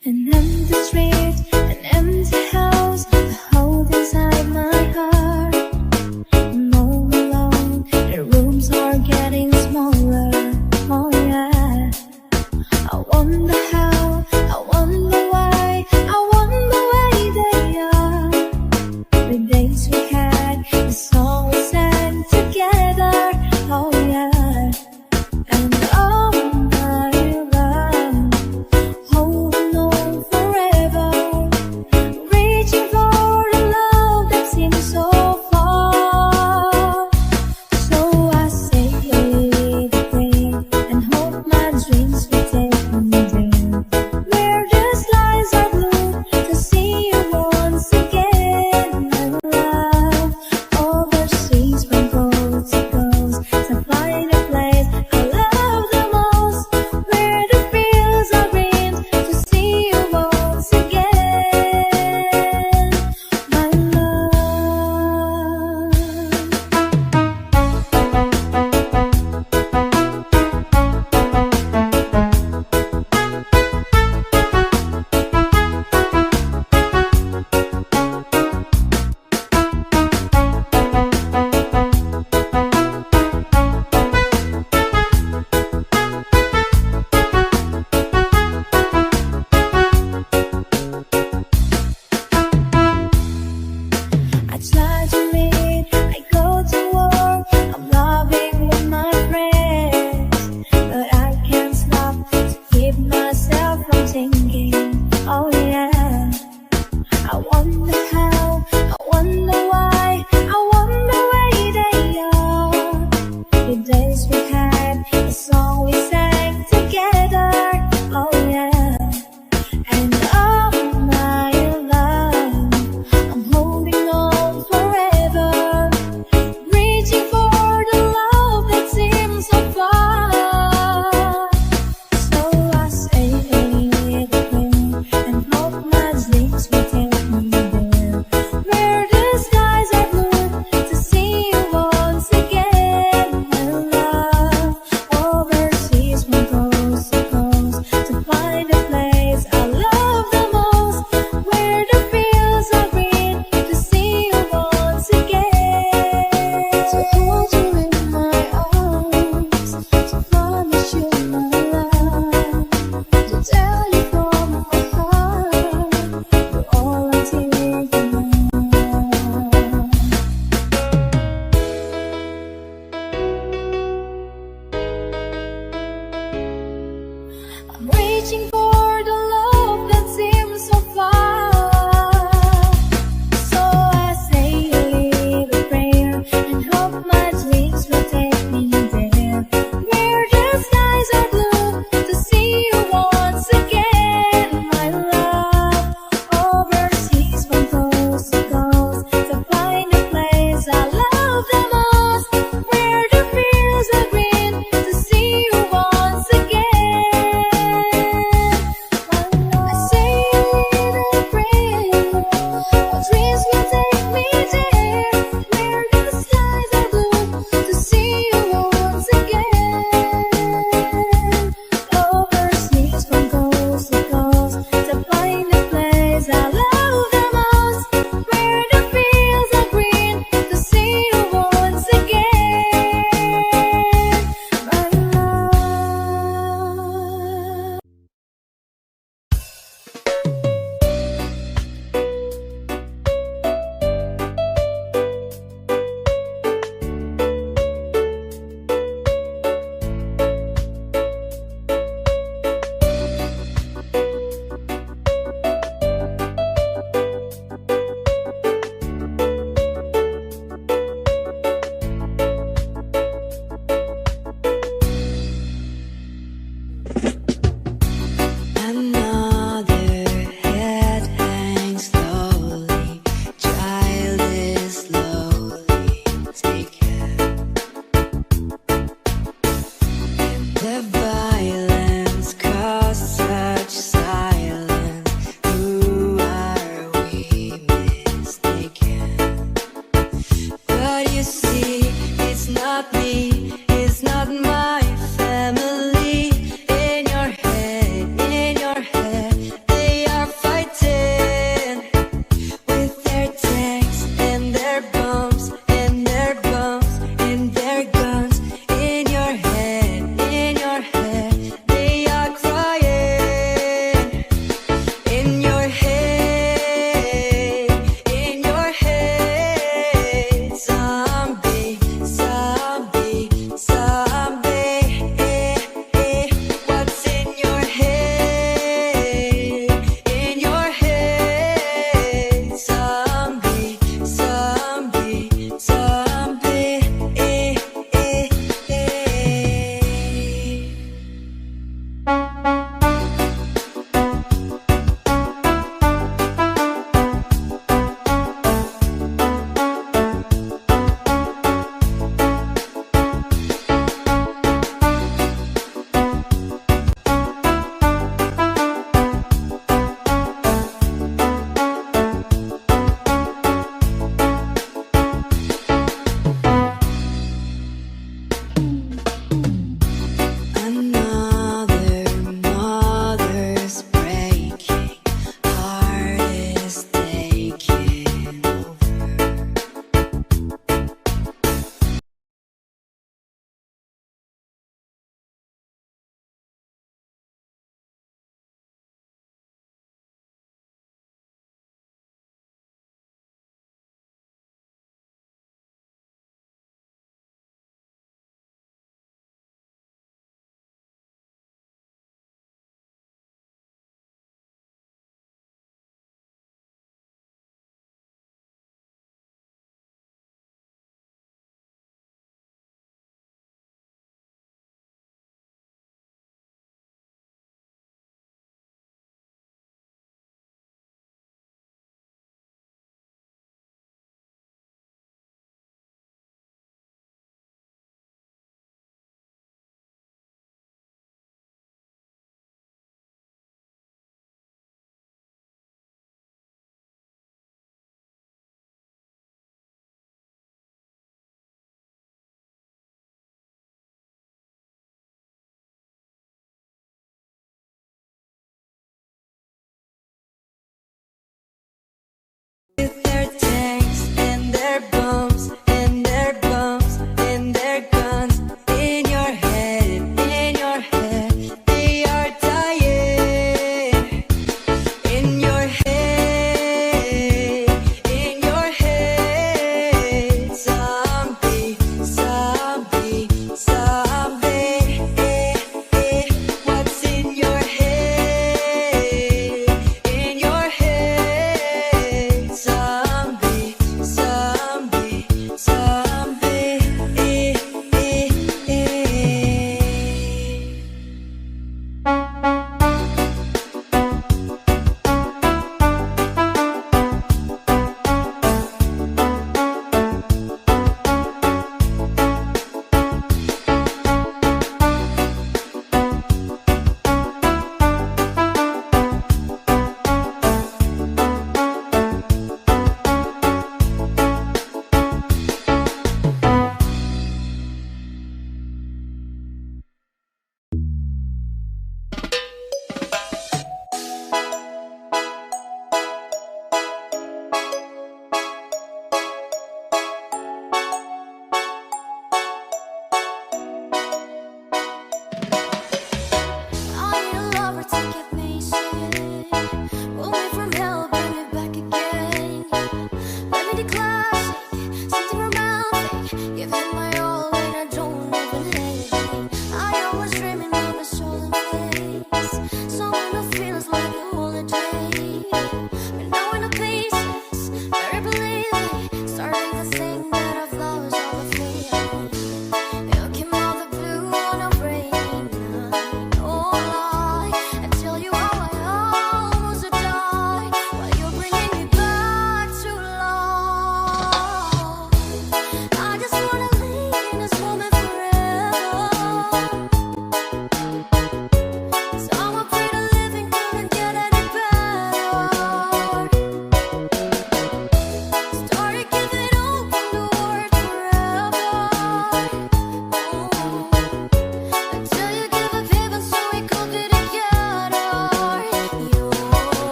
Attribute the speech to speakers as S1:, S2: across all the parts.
S1: An empty house I hold inside my heart.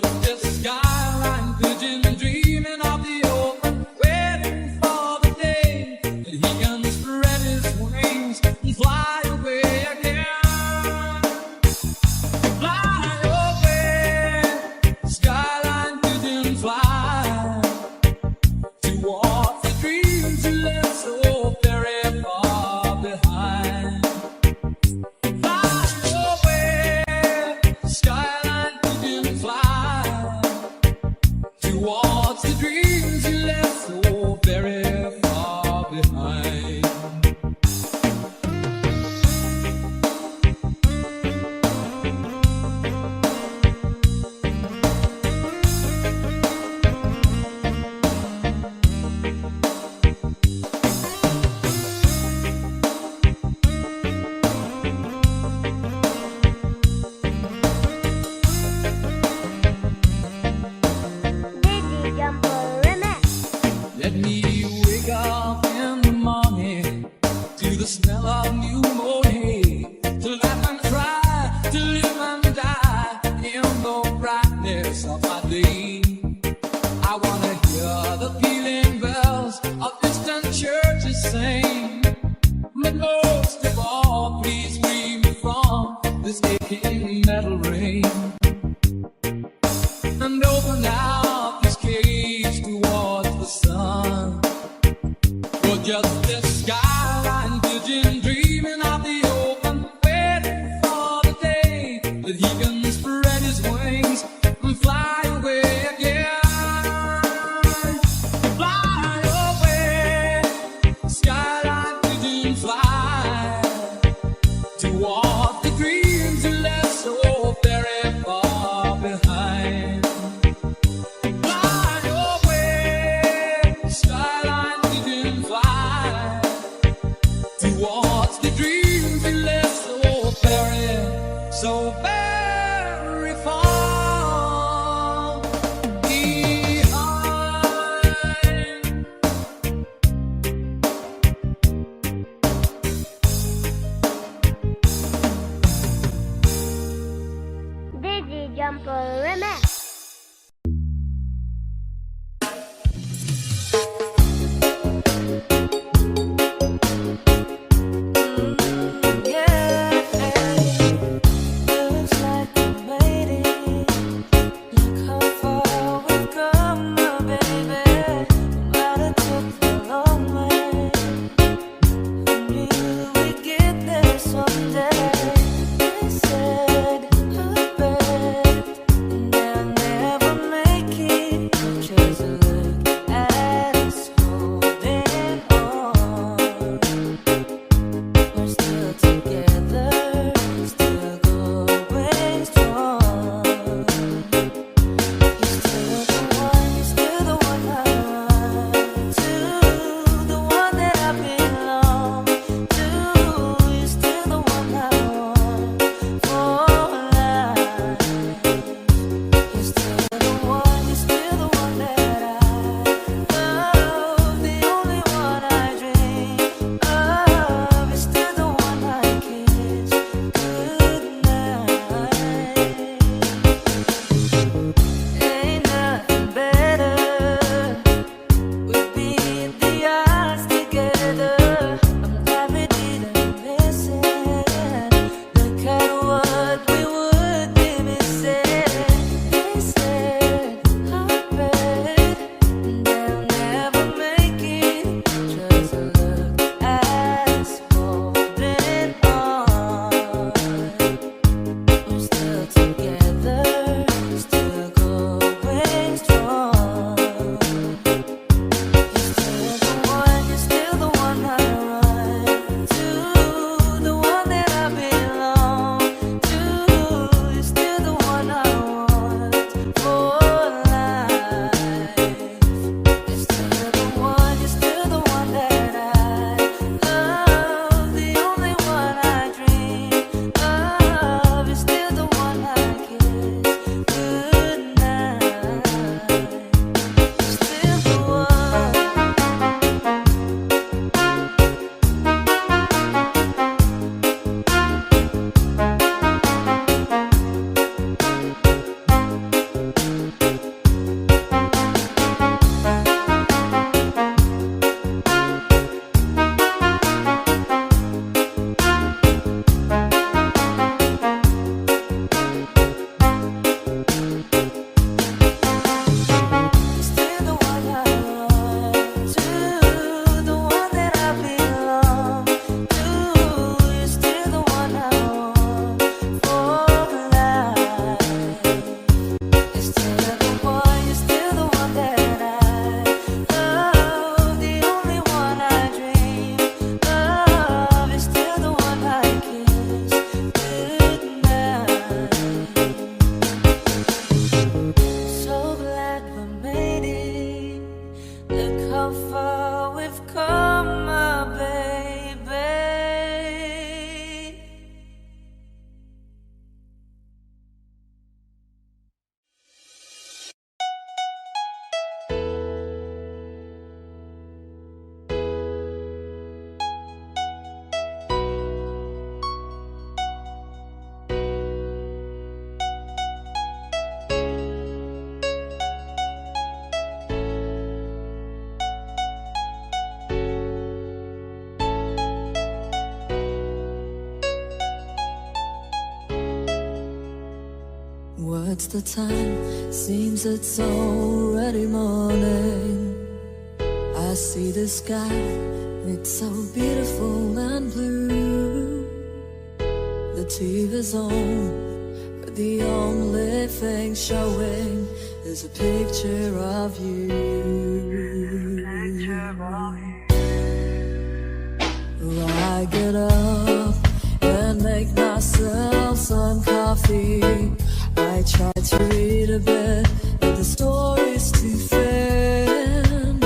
S1: just this skyline pigeon dreaming of the open, waiting for the day that he can spread his wings and fly away again. Fly away, skyline pigeon, fly towards the dreams you left so very far behind. Fly away, skyline pigeon, fly towards the dreams you left so very far behind.
S2: Dizzy Jumper Remix.
S1: Let me wake up in the morning to the smell of new mown hay, to laugh and cry, to live and die in the brightness of my day. I wanna hear the pealing bells of distant churches sing, but most of all, please free me from this aching metal rain, and open out this cage towards the sun. For just this skyline pigeon dreaming of the open, waiting for the day that he can spread his wings and fly away again. Fly away, skyline pigeon, fly towards the dreams you left so very far behind. Fly away, skyline pigeon, fly What's the time? Seems it's already morning. I see the sky, it's so beautiful and blue. The TV's on, but the only thing showing is a picture of you. I get up and make myself some coffee. I try to read a bit, but the story's too thin.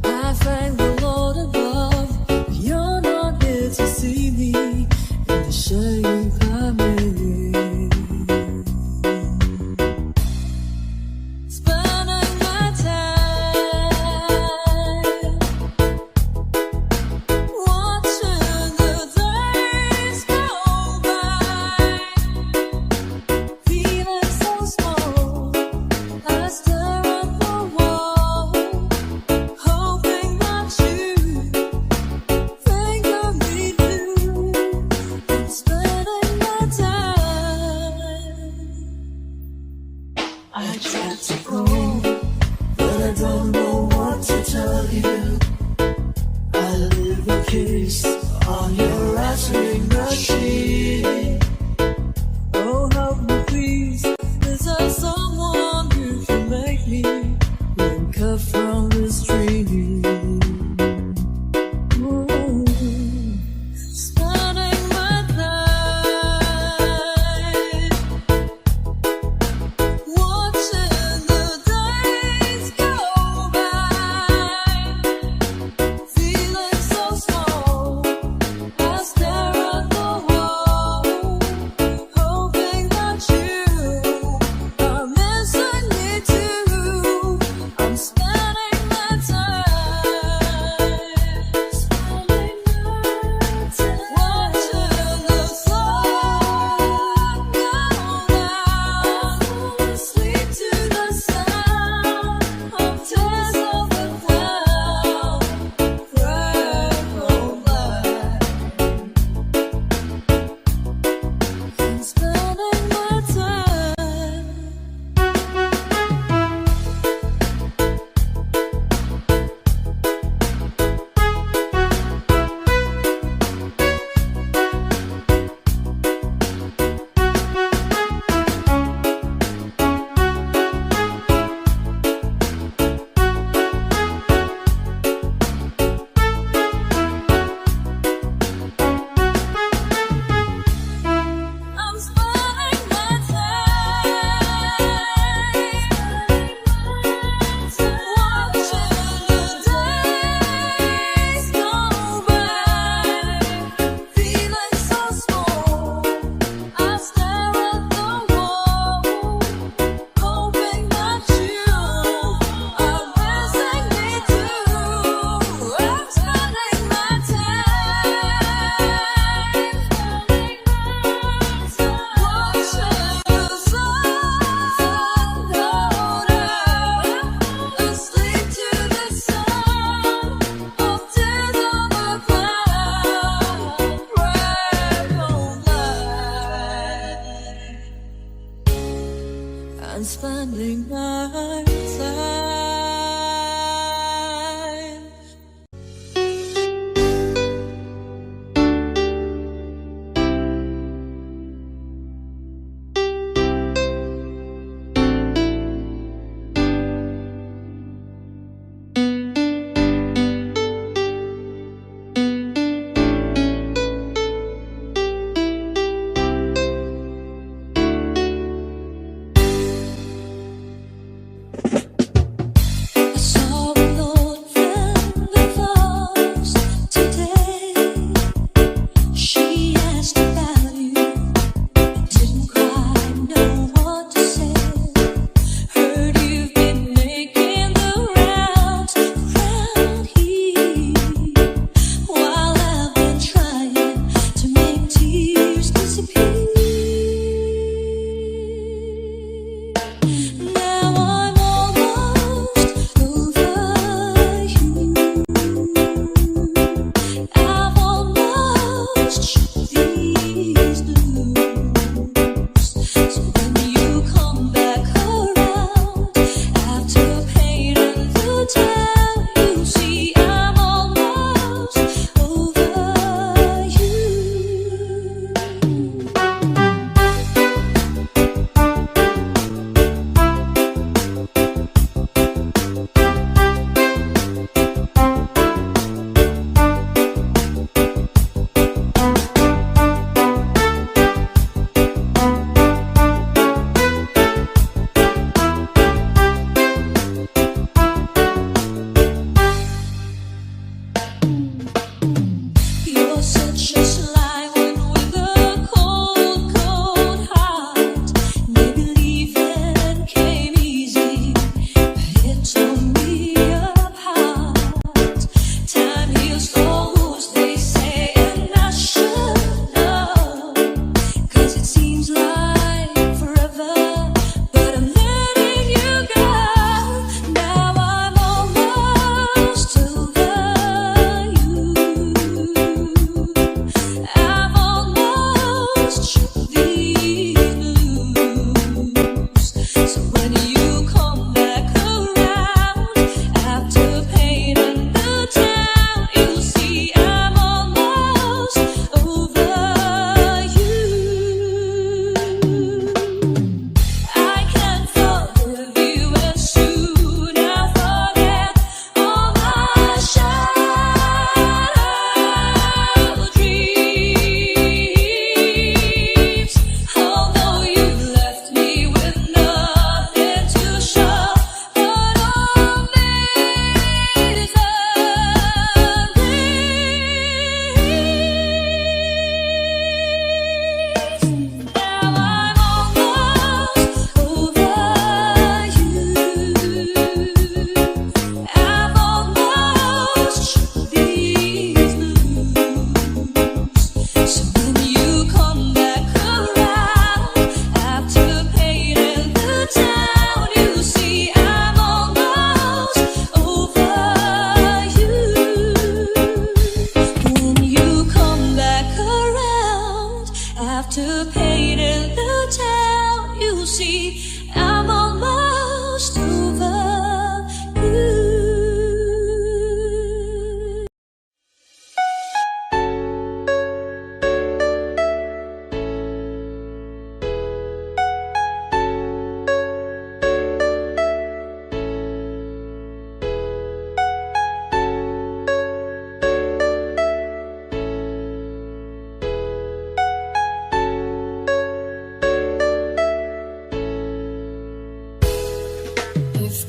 S1: I thank the Lord above, but you're not here to see me in the shape I'm in. Spending my time watching the days go by, feeling so small. I stare at the wall, hoping that you think of me too. I'm spending my time. I tried to go, but I don't know what to tell you. I leave a kiss on your answering machine. Oh, help me please, is there someone who can make me wake up from this dream? Ooh. Spending my time watching the days go by, feeling so small. I stare at the wall, hoping that you are missing me too. I'm spending my time, watching the sun go down, sleep to the sound of tears of the cloud, red or black. I'm spending my time. I'm spending my time watching the days go by, feeling so small. I stare at the wall, hoping that you are missing me too. I'm spending my time watching the sun go down, asleep to the sound of tears on the cloud, red or black. I'm spending my time.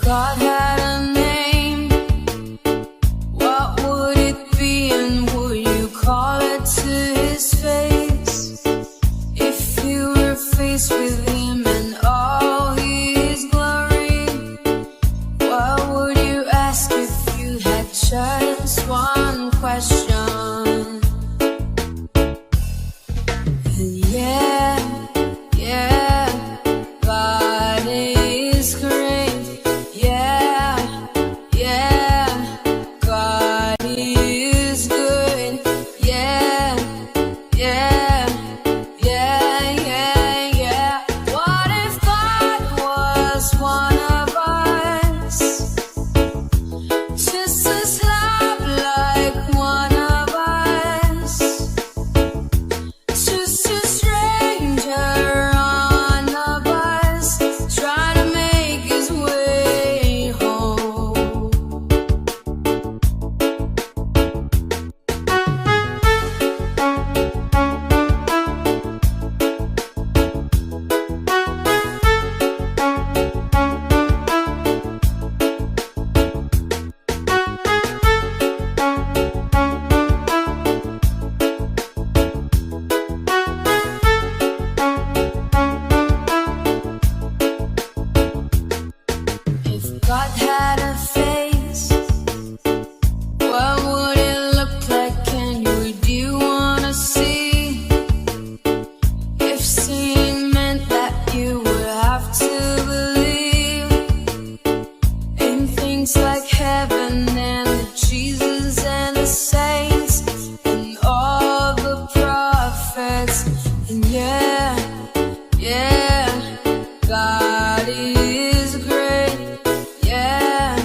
S1: God had a name, what would it be, and would you call it to his face? If you were faced with him and all his glory, what would you ask if you had just one question? And yeah, God is great. Yeah, God is good. Yeah. What if God was one of us? Just as loved like one of us. Just a stranger on the bus, trying to make his way home. If God had a face, what would it look like? Would you wanna see? If seeing meant that you would have to believe in things like heaven and the Jesus and the saints and all the prophets. And God is great. Yeah,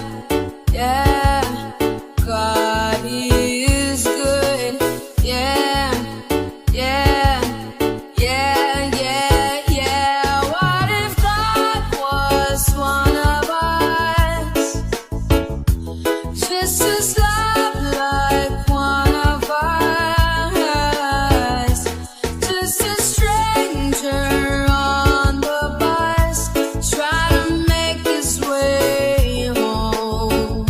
S1: God is good. Yeah. What if God was one of us? Just as loved like one of us. Just a stranger on the bus, try to make his way home.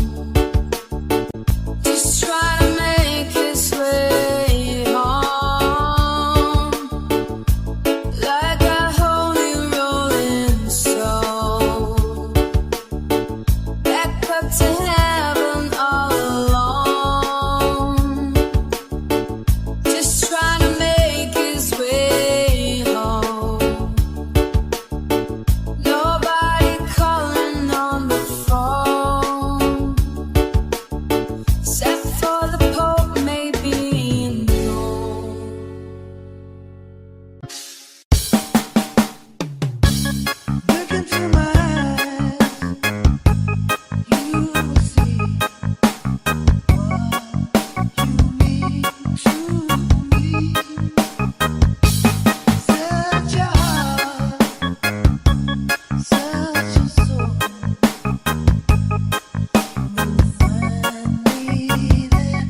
S1: Just try to make his way home. Like a holy rolling stone, back up to heaven all alone. Just trying to make his way home. Nobody calling on the phone, except for the Pope, maybe in Rome.
S3: Look into my eyes, you will see what you mean to me. Such a heart, such a soul. You'll find me there.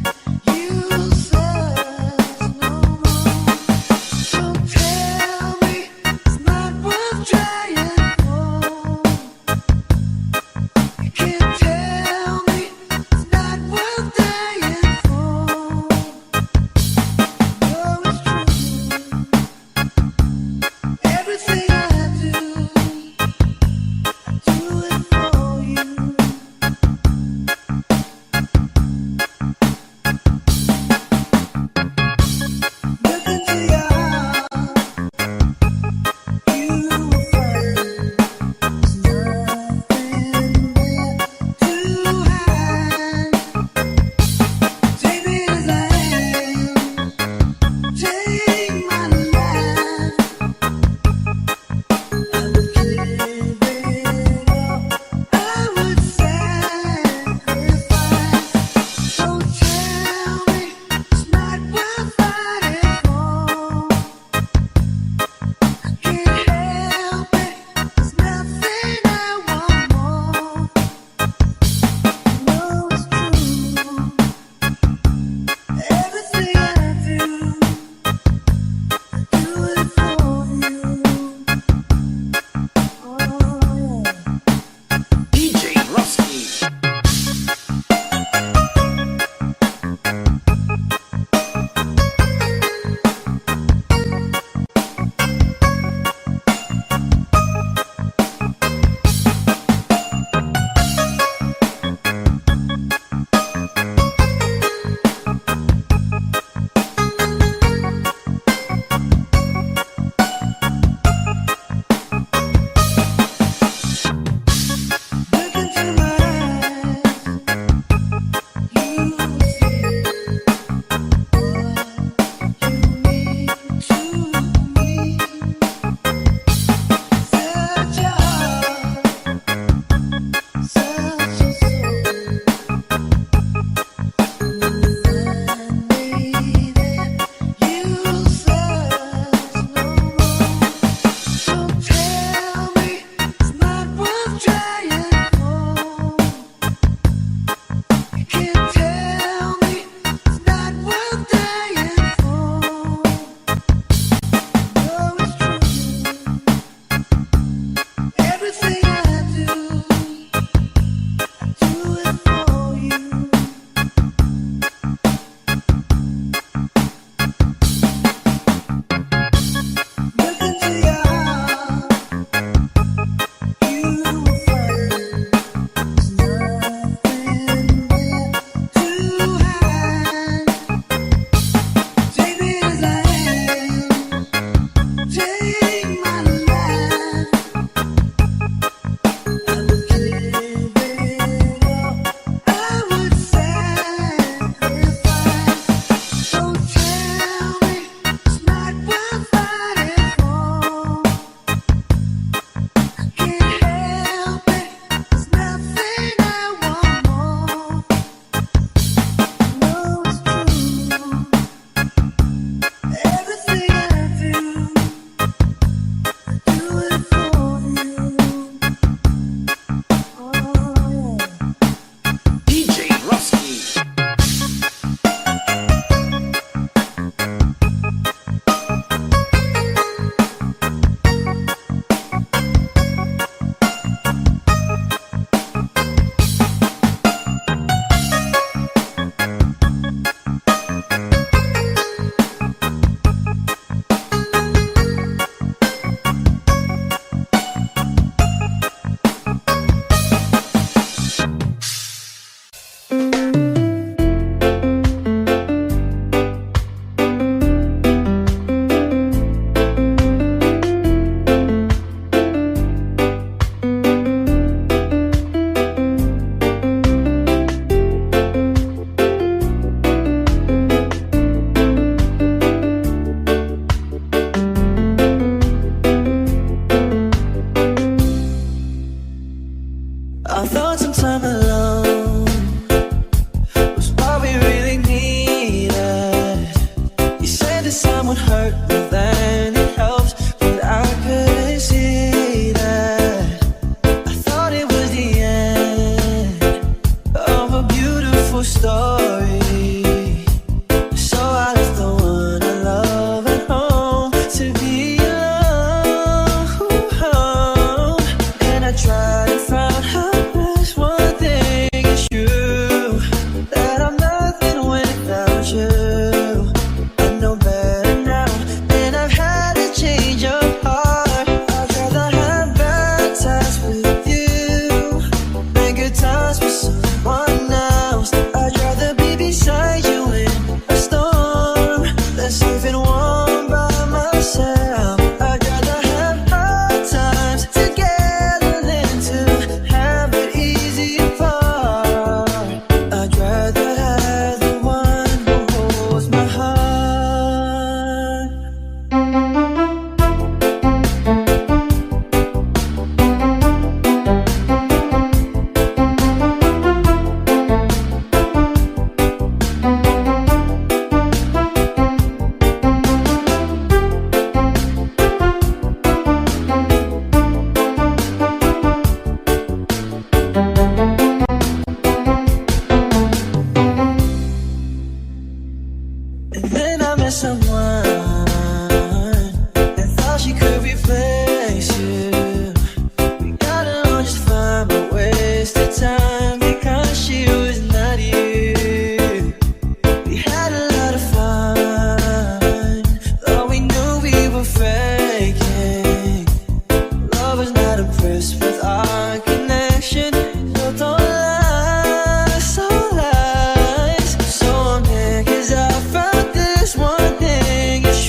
S3: You'll search no more. Don't tell me it's not worth trying for. You can't tell me it's not worth dying for. someone hurt me, then it helps. But I couldn't see that. I thought it was the end of a beautiful story. So I left the one I love at home to be alone. And I tried and found out there's one thing is true, that I'm nothing without you. I know better now, and I've had a change of heart. I'd rather have bad times with you than good times with someone else. I'd rather be beside you in a storm than safe and warm by myself. I'd rather have hard times together than to have it easy apart. I'd rather have the one who holds my heart. And then I met someone and thought she could replace you. We got along just fine, but wasted time because she was not you. We had a lot of fun, though we knew we were faking. Love was not impressed with our connection, built on lies, so lies. So I'm mad 'cause I found this one thing is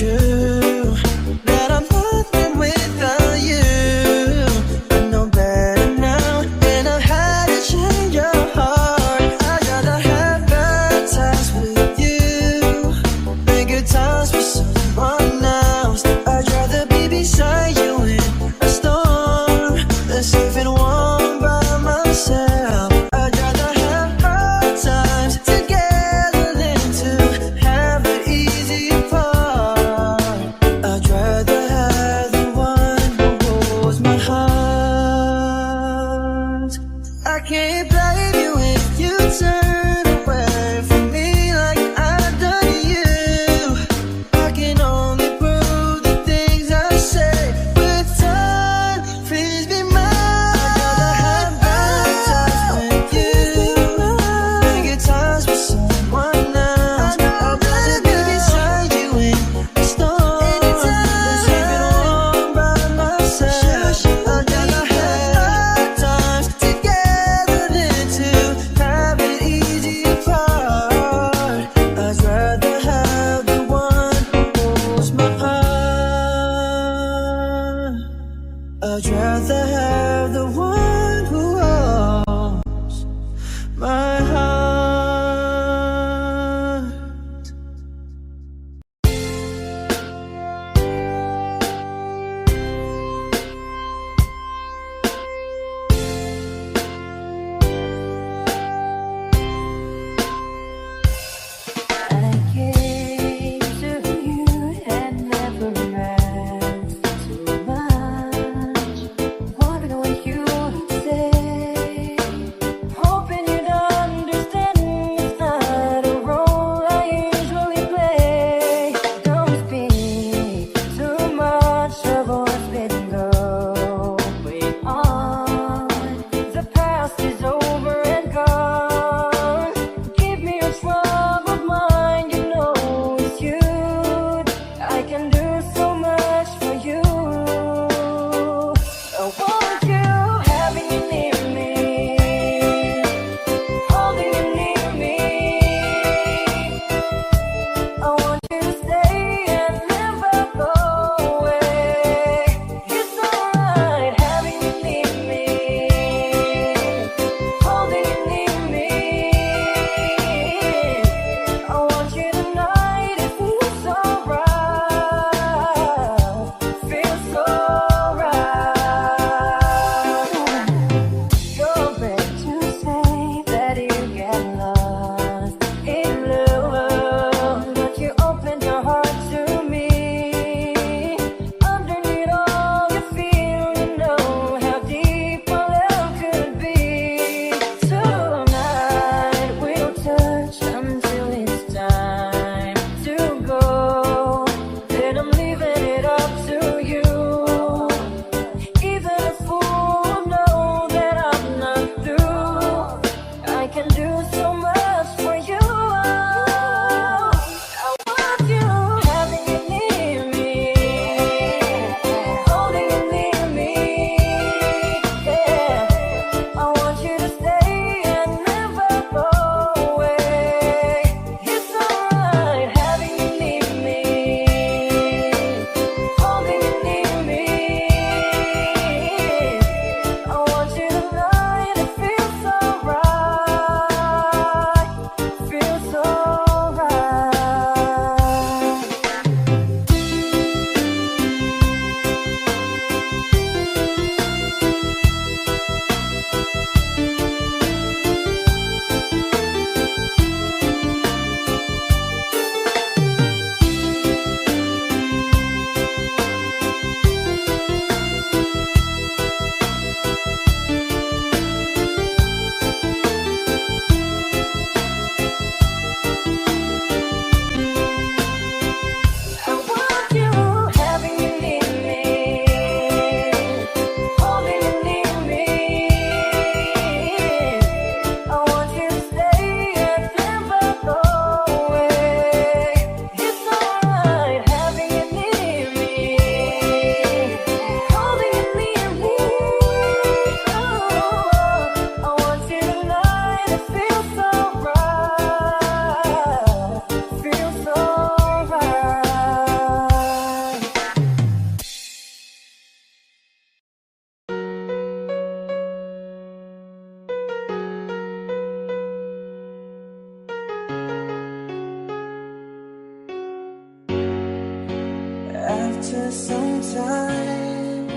S3: after some time,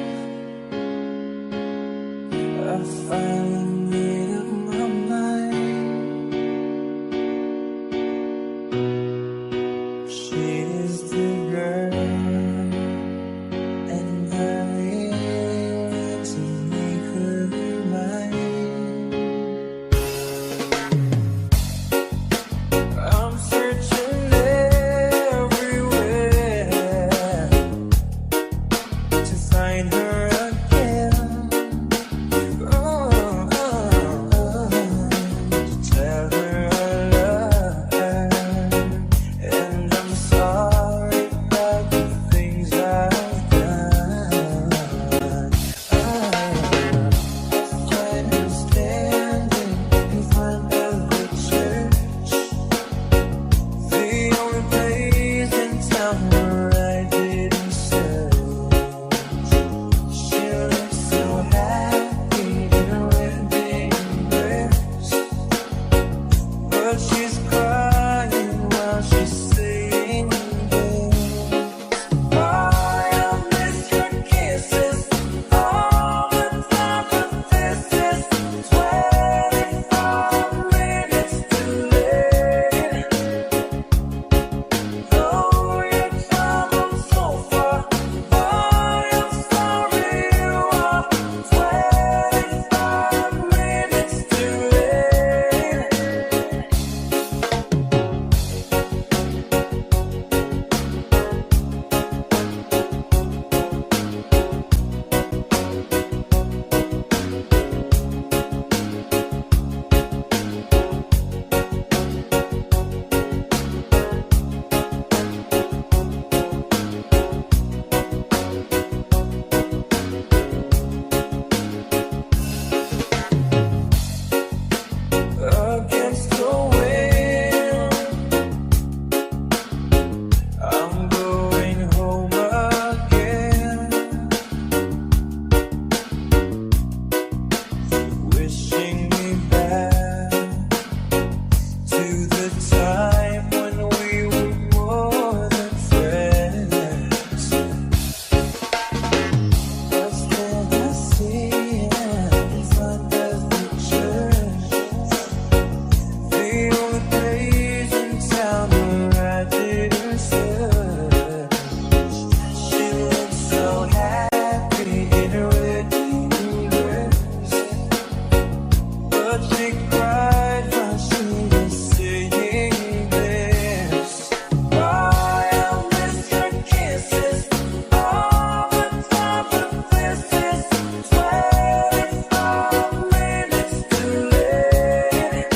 S3: I finally made up my mind. She is the girl, and I really want to make her mine. I'm searching everywhere to find her again. To tell her I love her, and I'm sorry about the things I've done. I'm standing in front of the church, the only place in town where I didn't search. She looks so happy in her wedding dress, but she's crying while she's saying this. Boy, I miss your kisses all the time, but this is 25 minutes too late. Though you traveled so far, boy, I'm sorry you are 25 minutes too late. Against the wind, I'm going home again, wishing me back to the time when we were more than friends. But still I see her in front of the church, the only place in town where I didn't search. She looks so happy in her wedding dress, but she cried while she was saying this. Boy, I miss your kisses all the time, but this is 25 minutes too late.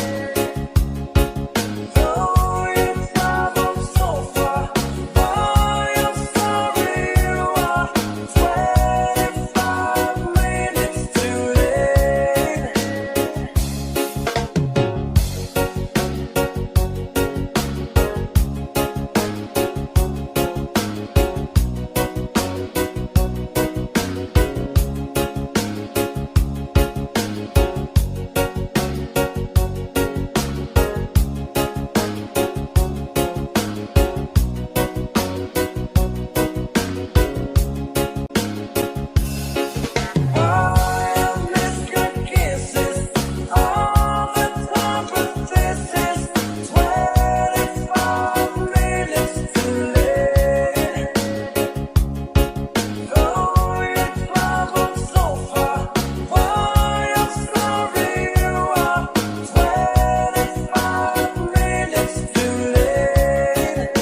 S3: Though you traveled so far, boy, I'm sorry you are 25 minutes too late. Boy, I miss your kisses all the time, but this is 25 minutes too late. Though you traveled so far, boy, I'm sorry you are 25 minutes too late.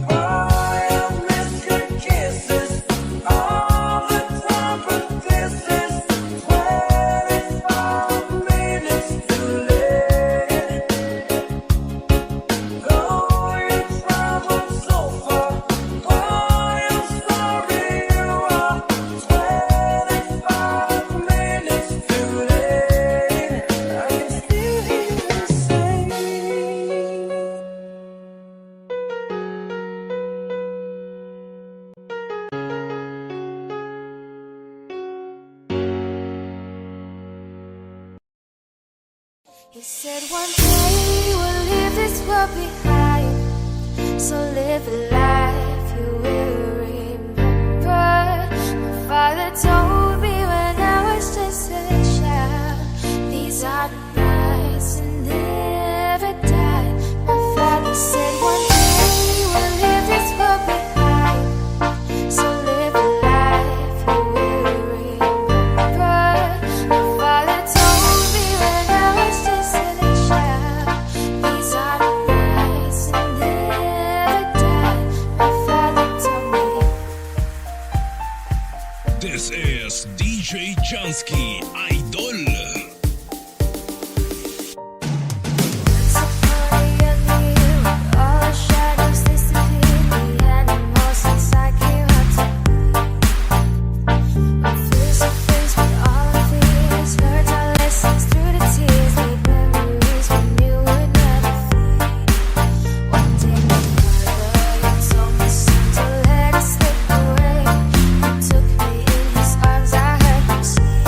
S3: Boy, I miss your kisses all the time, but this is 25 minutes too late. Though you traveled so far, boy, I'm sorry you are 25 minutes too late. I can still hear you say.
S2: You said one day we'll leave this world behind, so live a life you will
S4: OLDIES, DJ Jansky, Idol.
S2: Took me in his arms, I heard him say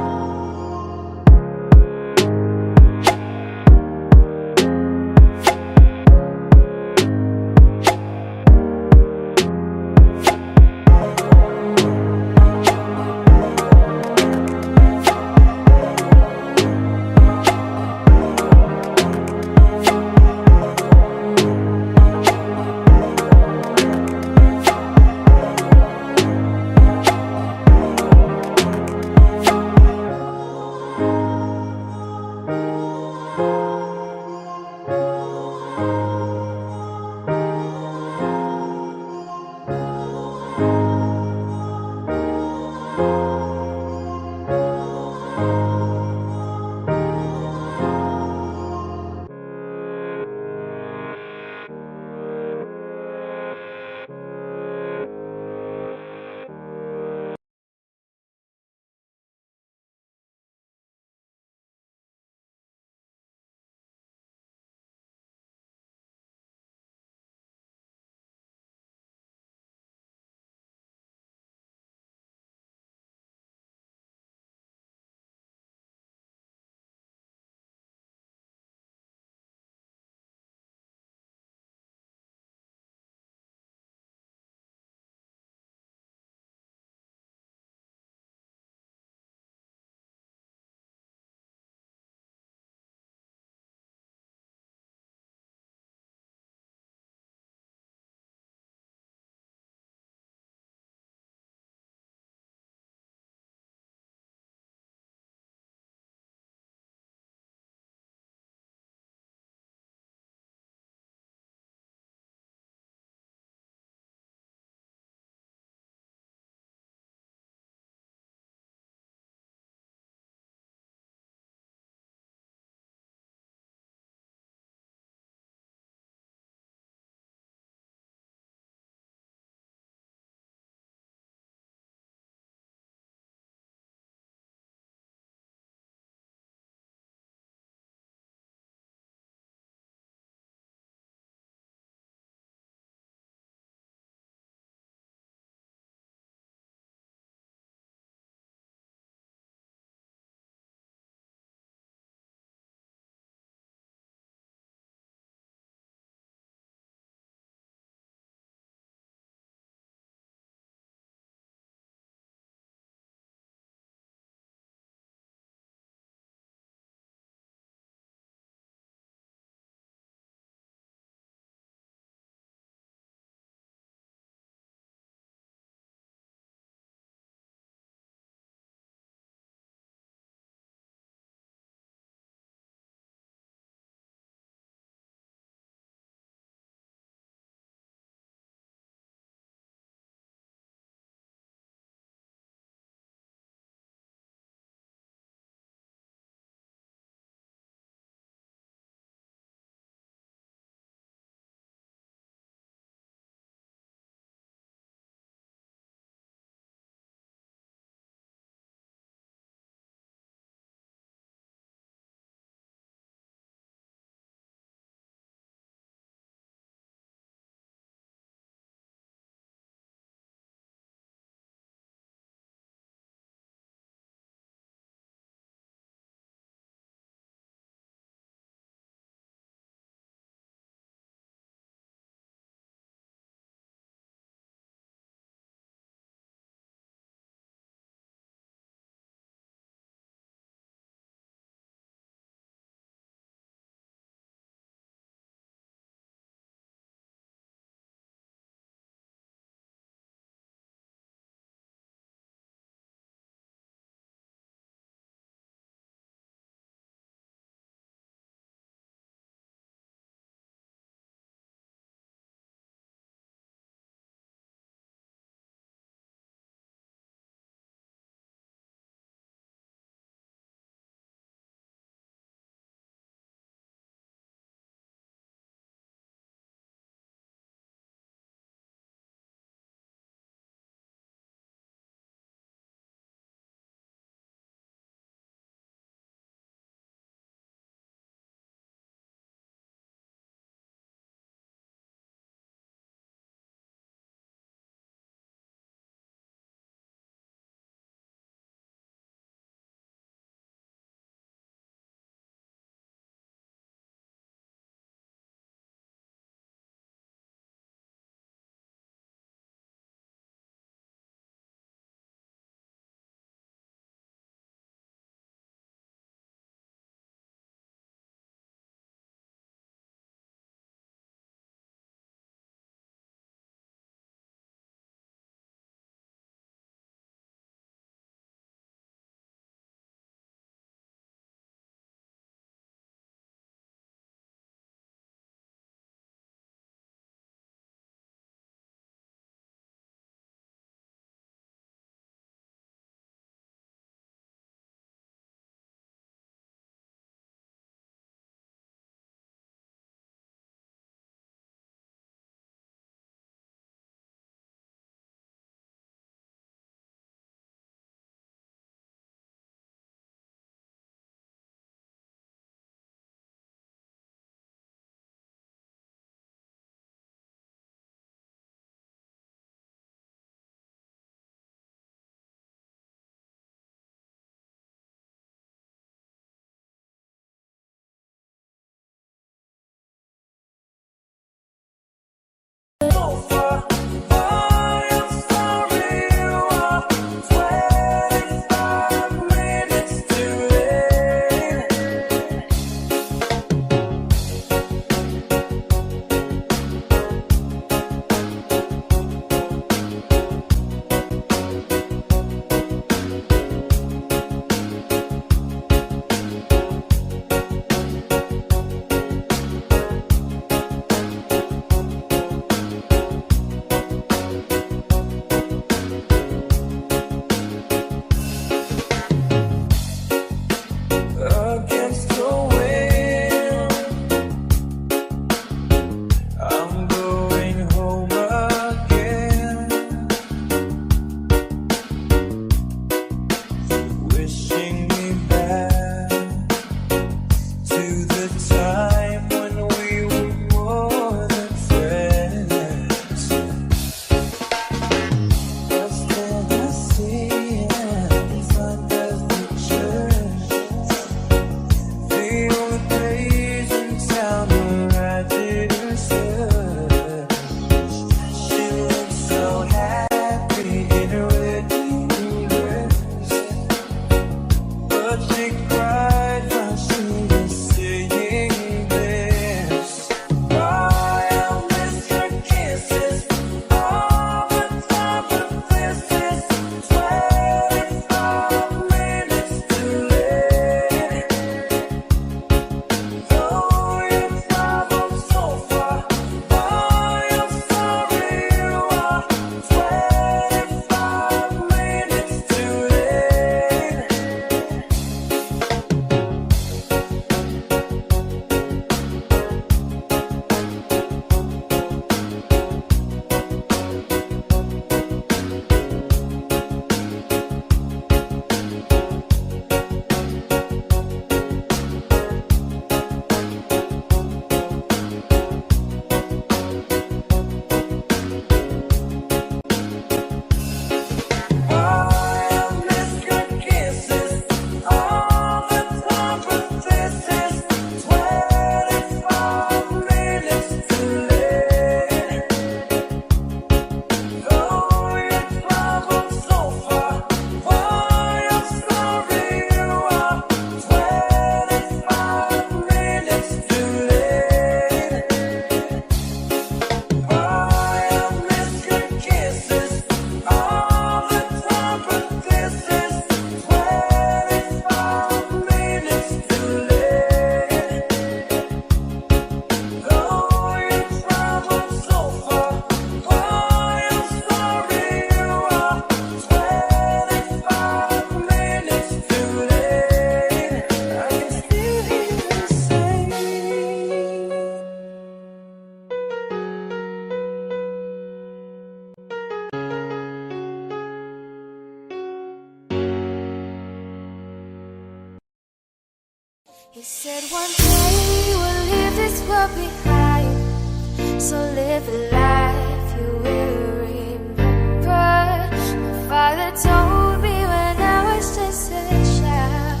S2: said one day we'll leave this world behind, so live a life you will remember. My father told me when I was just a child,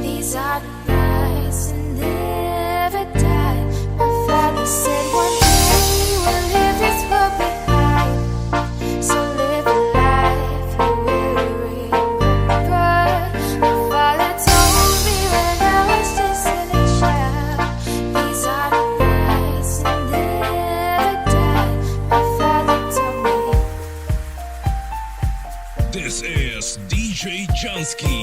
S2: these are the nights that never die. My father said one day we'll leave this world behind, so live a life you will remember. My father told me when I was just a child, these are the nights that never die. My father told me.
S4: This is DJ Jansky,